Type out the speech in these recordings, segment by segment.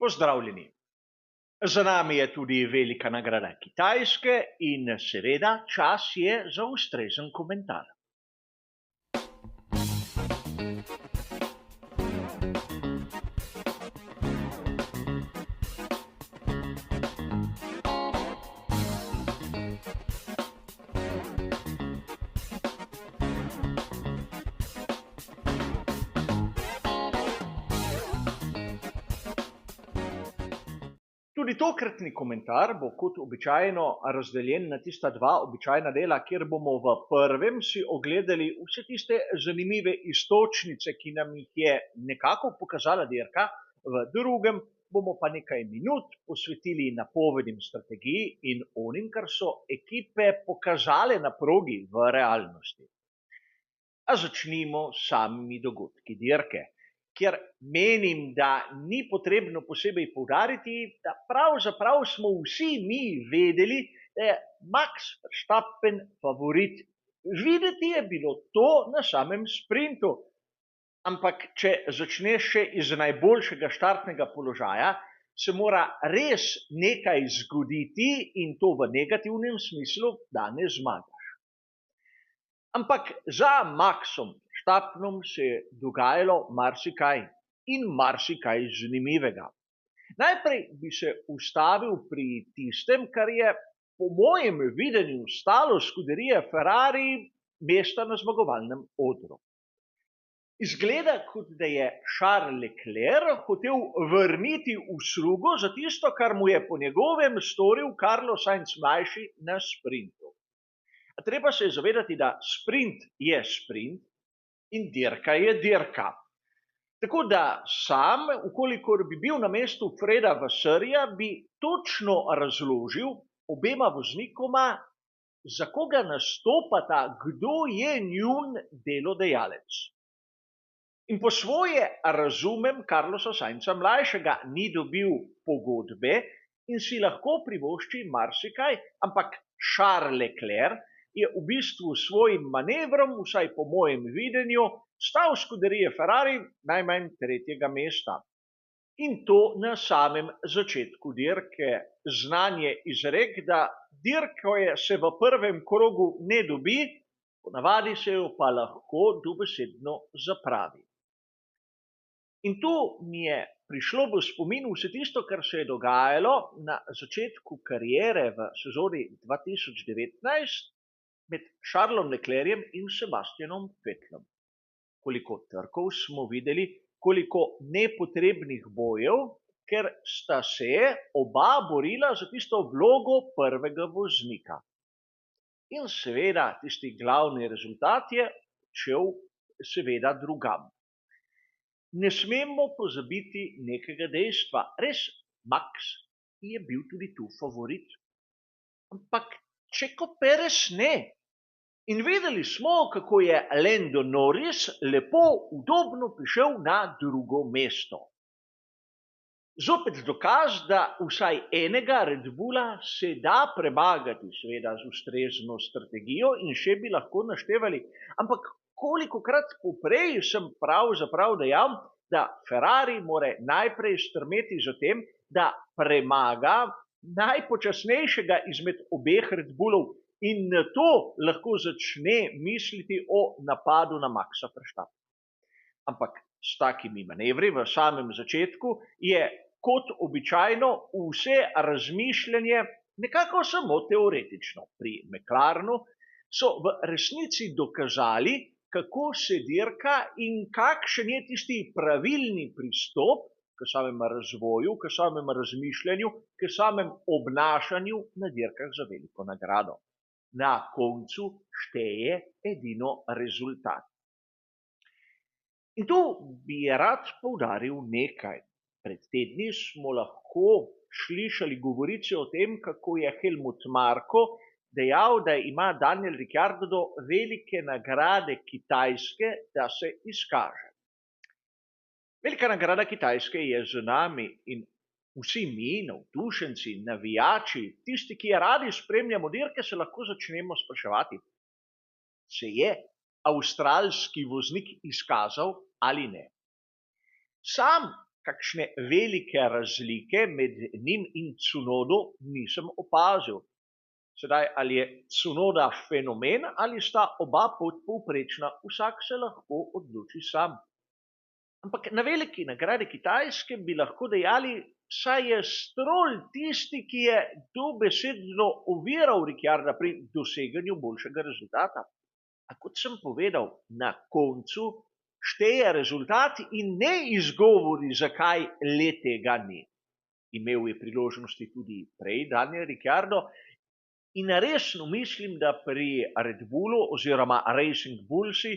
Pozdravljeni. Za nami je tudi velika nagrada Kitajske in seveda čas je za ustrezen komentar. Tudi tokratni komentar bo kot običajno razdeljen na tista dva običajna dela, kjer bomo v prvem si ogledali vse tiste zanimive iztočnice, ki nam jih je nekako pokazala dirka, v drugem bomo pa nekaj minut posvetili napovedim strategiji in onim, kar so ekipe pokazale na progi v realnosti. A začnimo s samimi dogodki dirke, kjer menim, da ni potrebno posebej poudariti, da pravzaprav smo vsi mi vedeli, da je Max Verstappen favorit. Videti je bilo to na samem sprintu. Ampak če začneš še iz najboljšega štartnega položaja, se mora res nekaj zgoditi in to v negativnem smislu, da ne zmagaš. Ampak za Maxom Verstappenom se je dogajalo marsikaj in marsikaj zanimivega. Najprej bi se ustavil pri tistem, kar je po mojem videnju stalo skuderije Ferrari mesta na zmagovalnem odru. Izgleda, kot da je Charles Leclerc hotel vrniti uslugo za tisto, kar mu je po njegovem storil Carlos Sainz mlajši na sprintu. A treba se je zavedati, da sprint je sprint in dirka je dirka. Tako da sam, ukolikor bi bil na mestu Freda Vassarja, bi točno razložil obema voznikoma, za koga nastopata, kdo je njun delodajalec. In po svoje razumem Carlosa Sainza mlajšega, ni dobil pogodbe in si lahko privošči marsikaj, ampak Charles Leclerc je v bistvu s svojim manevrom, vsaj po mojem videnju, stal skuderije Ferrari najmanj tretjega mesta. In to na samem začetku dirke. Znan je izrek, da dirko se v prvem krogu ne dobi, ponavadi se jo pa lahko dobesedno zapravi. In tu mi je prišlo v spomin vse tisto, kar se je dogajalo na začetku kariere v sezoni 2019 med Charlesom Leclercem in Sebastianom Vettelom. Koliko trkov smo videli, koliko nepotrebnih bojev, ker sta se oba borila za tisto vlogo prvega voznika. In seveda tisti glavni rezultat je šel seveda drugam. Ne smemo pozabiti nekega dejstva. Res, Max je bil tudi tu favorit. Ampak Checo Perez ne. In videli smo, kako je Lando Norris lepo, udobno prišel na drugo mesto. Zopet dokaz, da vsaj enega Red Bulla se da premagati, seveda z ustrezno strategijo in še bi lahko naštevali. Ampak kolikokrat poprej sem pravzaprav dejal, da Ferrari mora najprej strmeti za tem, da premaga najpočasnejšega izmed obeh Red Bullov in na to lahko začne misliti o napadu na Maxa Verstappena. Ampak s takimi manevri v samem začetku je kot običajno vse razmišljanje nekako samo teoretično. Pri McLarenu so v resnici dokazali, kako se dirka in kakšen je tisti pravilni pristop k samem razvoju, k samem razmišljanju, k samem obnašanju na dirkah za veliko nagrado. Na koncu šteje edino rezultat. In tu bi rad poudaril nekaj. Pred tedni smo lahko slišali govorice o tem, kako je Helmut Marko dejal, da ima Daniel Ricciardo velike nagrade Kitajske, da se izkaže. Velika nagrada Kitajske je z nami in vsi mi, navdušenci, navijači, tisti, ki radi spremljamo dirke, se lahko začnemo spraševati, se je avstralski voznik izkazal ali ne. Sam, kakšne velike razlike med njim in Tsunodo nisem opazil. Sedaj, ali je Tsunoda fenomen ali sta oba podpovprečna, vsak se lahko odloči sam. Ampak na veliki nagradi Kitajske bi lahko dejali, saj je Stroll tisti, ki je dobesedno oviral Ricciarda pri doseganju boljšega rezultata. A kot sem povedal, na koncu šteje rezultat in ne izgovori, zakaj le tega ni. Imel je priložnosti tudi prej Daniel Ricciardo in resno mislim, da pri Red Bullu oziroma Racing Bullsi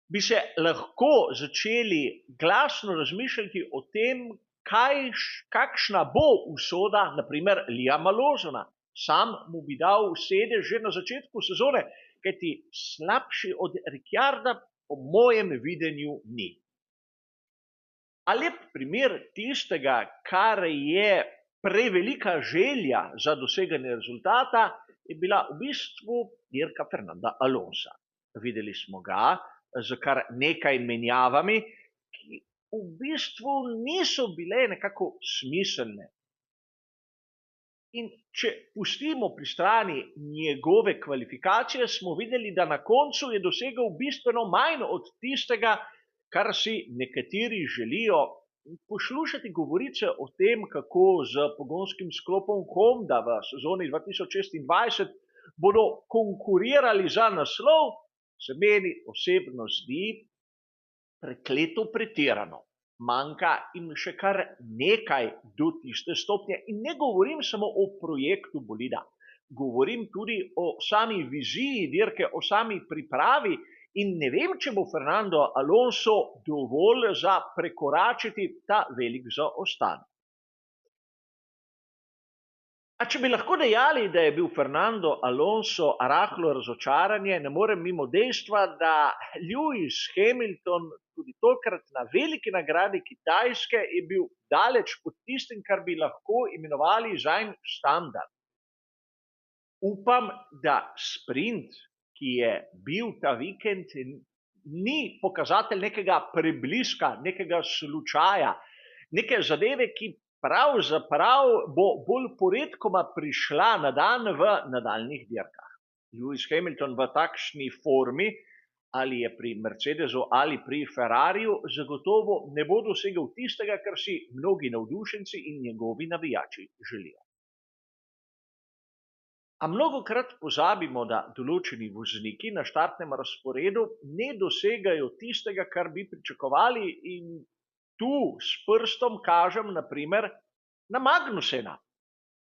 bi se lahko začeli glasno razmišljati o tem, kakšna bo usoda, naprimer, Liama Lawsona. Sam mu bi dal sedež že na začetku sezone, kajti slabši od Ricciarda po mojem videnju ni. A lep primer tistega, kar je prevelika želja za doseganje rezultata, je bila v bistvu dirka Fernanda Alonsa. Videli smo ga z kar nekaj menjavami, ki v bistvu niso bile nekako smiselne. In če pustimo pri strani njegove kvalifikacije, smo videli, da na koncu je dosegel bistveno manj od tistega, kar si nekateri želijo. Poslušati govorice o tem, kako z pogonskim sklopom Honda v sezoni 2026 bodo konkurirali za naslov, se meni osebno zdi prekleto pretirano. Manjka jim še kar nekaj do tiste stopnje in ne govorim samo o projektu bolida. Govorim tudi o sami viziji dirke, o sami pripravi in ne vem, če bo Fernando Alonso dovolj za prekoračiti ta velik zaostanek. A če bi lahko dejali, da je bil Fernando Alonso rahlo razočaranje, ne morem mimo dejstva, da Lewis Hamilton tudi tokrat na veliki nagradi Kitajske je bil daleč pod tistim, kar bi lahko imenovali zanj standard. Upam, da sprint, ki je bil ta vikend, ni pokazatelj nekega prebliska, nekega slučaja, neke zadeve, ki pravzaprav bo bolj poredkoma prišla na dan v nadaljnih dirkah. Lewis Hamilton v takšni formi, ali je pri Mercedesu ali pri Ferrariju, zagotovo ne bo dosegel tistega, kar si mnogi navdušenci in njegovi navijači želijo. A mnogokrat pozabimo, da določeni vozniki na štartnem razporedu ne dosegajo tistega, kar bi pričakovali, in tu s prstom kažem naprimer na Magnusena,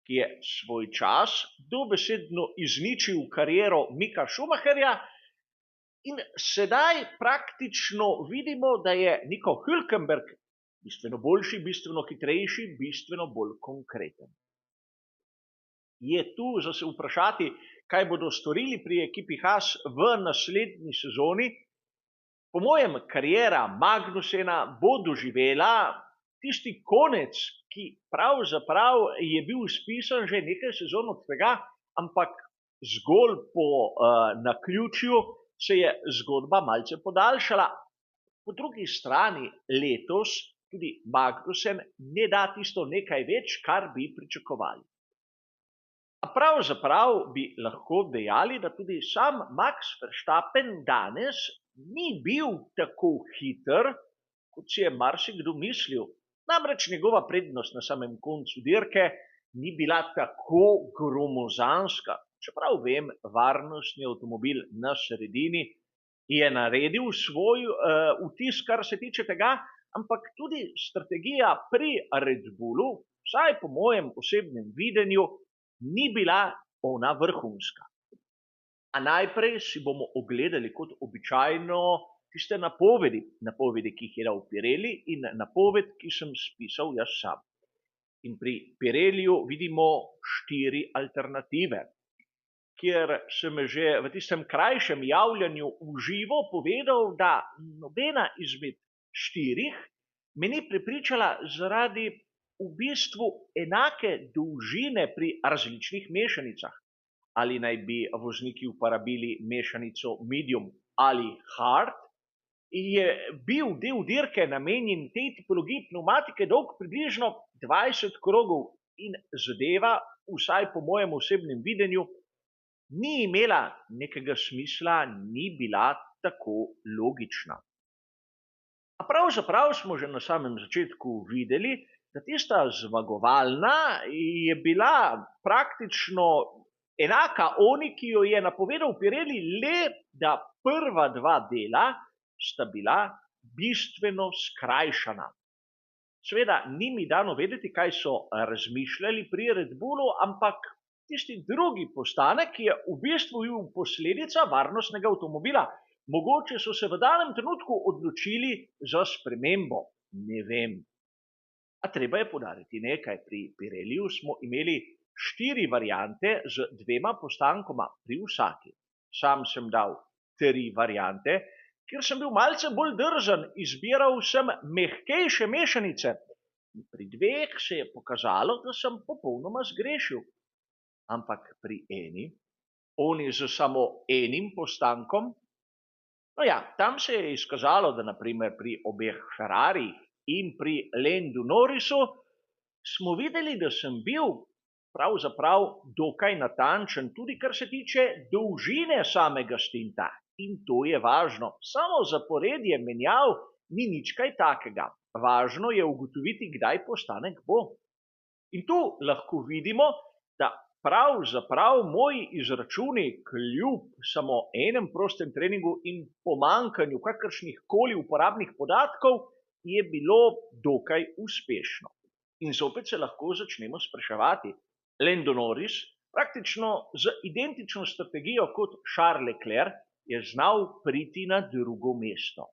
ki je svoj čas dobesedno izničil kariero Mika Schumacherja in sedaj praktično vidimo, da je Nico Hülkenberg bistveno boljši, bistveno hitrejši, bistveno bolj konkreten. Je tu za se vprašati, kaj bodo storili pri ekipi Haas v naslednji sezoni. Po mojem, kariera Magnusena bo doživela tisti konec, ki pravzaprav je bil spisan že nekaj sezon od tega, ampak zgolj po naključju se je zgodba malce podaljšala. Po drugi strani letos tudi Magnusen ne da tisto nekaj več, kar bi pričakovali. A pravzaprav bi lahko dejali, da tudi sam Max Verstappen danes ni bil tako hiter, kot si je marsikdo mislil. Namreč njegova prednost na samem koncu dirke ni bila tako gromozanska. Čeprav vem, varnostni avtomobil na sredini je naredil svoj vtis, kar se tiče tega, ampak tudi strategija pri Red Bullu, vsaj po mojem osebnem videnju, ni bila ona vrhunska. A najprej si bomo ogledali kot običajno tiste napovedi, ki jih je dal Pirelli in napoved, ki sem spisal jaz sam. In pri Pirelliju vidimo 4 alternative, kjer sem že v tistem krajšem javljanju v živo povedal, da nobena izmed 4 me ni prepričala zaradi v bistvu enake dolžine pri različnih mešanicah. Ali naj bi vozniki uporabili mešanico medium ali hard, je bil del dirke namenjen tej tipologiji pnevmatike dolg približno 20 krogov in zadeva, vsaj po mojem osebnem videnju, ni imela nekega smisla, ni bila tako logična. A pravzaprav smo že na samem začetku videli, da tista zmagovalna je bila praktično enaka oni, ki jo je napovedal Pirelli, le da prva dva dela sta bila bistveno skrajšana. Seveda ni mi dano vedeti, kaj so razmišljali pri Red Bullu, ampak tisti drugi postanek je v bistvu bil posledica varnostnega avtomobila. Mogoče so se v danem trenutku odločili za spremembo, ne vem. A treba je poudariti nekaj, pri Pirelliju smo imeli 4 variante z 2 postankoma pri vsaki. Sam sem dal 3 variante, ker sem bil malce bolj drzen, izbiral sem mehkejše mešanice. Pri 2 se je pokazalo, da sem popolnoma zgrešil. Ampak pri eni, oni z samo enim postankom, no ja, tam se je izkazalo, da naprimer pri obeh Ferrarijih in pri Landu Norrisu smo videli, da sem bil pravzaprav dokaj natančen, tudi kar se tiče dolžine samega stinta. In to je važno. Samo zaporedje menjav ni nič kaj takega. Važno je ugotoviti, kdaj postanek bo. In tu lahko vidimo, da pravzaprav moji izračuni kljub samo enem prostem treningu in pomanjkanju kakršnih koli uporabnih podatkov je bilo dokaj uspešno. In zopet se lahko začnemo spraševati. Lando Norris praktično z identično strategijo kot Charles Leclerc je znal priti na drugo mesto.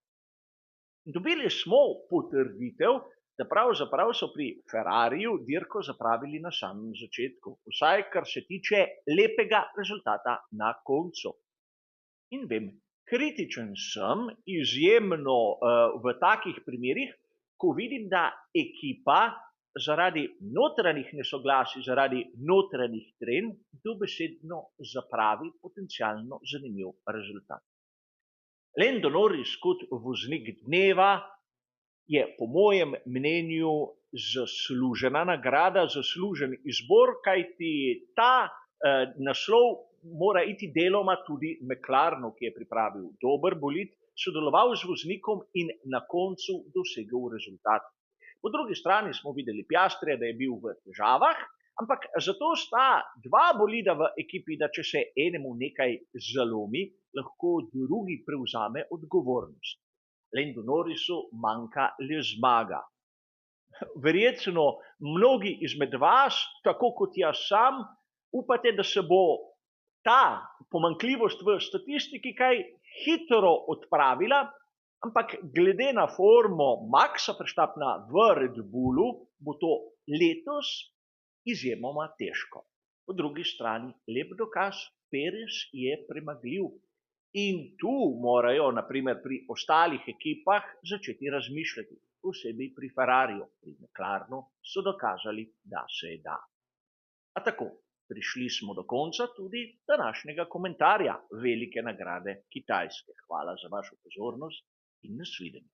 Dobili smo potrditev, da pravzaprav so pri Ferrariju dirko zapravili na samem začetku, vsaj kar se tiče lepega rezultata na koncu. In vem, kritičen sem izjemno v takih primerih, ko vidim, da ekipa zaradi notranjih nesoglasij, zaradi notranjih trenj dobesedno zapravi potencialno zanimiv rezultat. Lando Norris kot voznik dneva je po mojem mnenju zaslužena nagrada, zaslužen izbor, kajti ta naslov mora iti deloma tudi McLarenu, ki je pripravil dober bolid, sodeloval z voznikom in na koncu dosegel rezultat. Po drugi strani smo videli Piastrija, da je bil v težavah, ampak zato sta 2 bolida v ekipi, da če se enemu nekaj zalomi, lahko drugi prevzame odgovornost. Landu Norrisu manjka le zmaga. Verjetno mnogi izmed vas, tako kot jaz sam, upate, da se bo ta pomanjkljivost v statistiki kaj hitro odpravila, ampak glede na formo Maxa Verstappena v Red Bullu bo to letos izjemoma težko. Po drugi strani lep dokaz, Perez je premagljiv. In tu morajo, naprimer pri ostalih ekipah, začeti razmišljati, posebej pri Ferrariju, pri McLarenu so dokazali, da se da. A tako, prišli smo do konca tudi današnjega komentarja velike nagrade Kitajske. Hvala za vašo pozornost in nasvidenje.